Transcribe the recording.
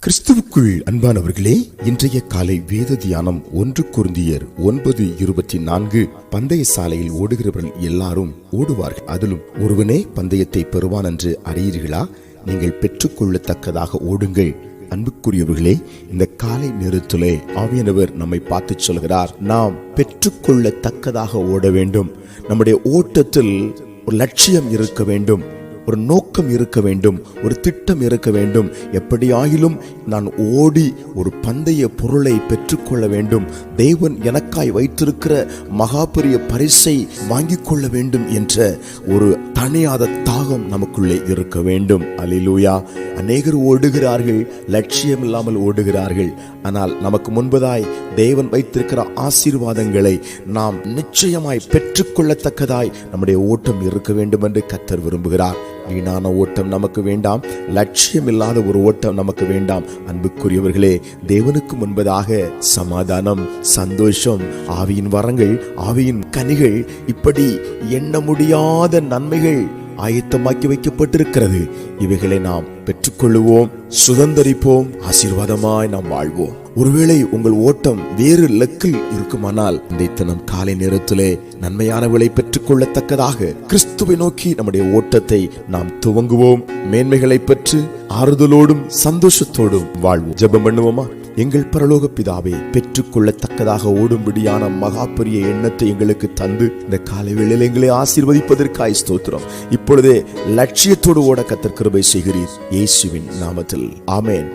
கிறிஸ்துவுக்குள் அன்பானவர்களே, இன்றைய காலை வேத தியானம் 1 கொரிந்தியர் 9:24. பந்தய சாலையில் ஓடுகிறவர்கள் எல்லாரும் ஓடுவார்கள், அதிலும் ஒருவனே பந்தயத்தை பெறுவான் என்று அறியீர்களா? நீங்கள் பெற்றுக்கொள்ளத்தக்கதாக ஓடுங்கள். அன்புக்குரியவர்களே, இந்த காலை நேரத்திலே ஆவியானவர் நம்மை பார்த்து சொல்கிறார், நாம் பெற்றுக்கொள்ளத்தக்கதாக ஓட வேண்டும். நம்முடைய ஓட்டத்தில் ஒரு லட்சியம் இருக்க வேண்டும், ஒரு நோக்கம் இருக்க வேண்டும், ஒரு திட்டம் இருக்க வேண்டும். எப்படியாயிலும் நான் ஓடி ஒரு பந்தய பொருளை பெற்றுக்கொள்ள வேண்டும், தேவன் எனக்காய் வைத்திருக்கிற மகா பெரிய பரிசை வாங்கிக் கொள்ள வேண்டும் என்ற ஒரு தனியாத தாகம் நமக்குள்ளே இருக்க வேண்டும். அல்லேலூயா. அநேகர் ஓடுகிறார்கள், லட்சியம் இல்லாமல் ஓடுகிறார்கள். ஆனால் நமக்கு முன்பதாய் தேவன் வைத்திருக்கிற ஆசீர்வாதங்களை நாம் நிச்சயமாய் பெற்றுக்கொள்ளத்தக்கதாய் நம்முடைய ஓட்டம் இருக்க வேண்டும் என்று கர்த்தர் விரும்புகிறார். வீணான ஓட்டம் நமக்கு வேண்டாம், லட்சியம் இல்லாத ஒரு ஓட்டம் நமக்கு வேண்டாம். அன்புக்குரியவர்களே, தேவனுக்கு முன்பதாக சமாதானம், சந்தோஷம், ஆவியின் வரங்கள், ஆவியின் கனிகள், இப்படி எண்ண முடியாத நன்மைகள் ஆயத்தமாக்கி வைக்கப்பட்டிருக்கிறது. இவைகளை நாம் பெற்றுக்கொள்ளுவோம், சுதந்தரிப்போம், ஆசீர்வாதமாய் நாம் வாழ்வோம். ஒருவேளை உங்கள் ஓட்டம் வேறு இலக்கில் இருக்குமானால், இந்த தினம் காலை நேரத்திலே நன்மையானவளை பெற்றுக்கொள்ளத்தக்கதாக கிறிஸ்துவை நோக்கி நம்முடைய ஓட்டத்தை நாம் துவங்குவோம். மேன்மைகளை பெற்று ஆறுதலோடும் சந்தோஷத்தோடும் வாழ்வோம். ஜெபம் பண்ணுவோமா? எங்கள் பரலோக பிதாவே, பெற்றுக்கொள்ளத்தக்கதாக ஓடும்படியான மகா பெரிய எண்ணத்தை எங்களுக்கு தந்து இந்த காலை வேளையில் எங்களை ஆசீர்வதிப்பதற்காய் ஸ்தோத்திரம். இப்பொழுதே லட்சியத்தோடு ஓட கர்த்தர் கிருபை செய்கிறீர். இயேசுவின் நாமத்தில் ஆமென்.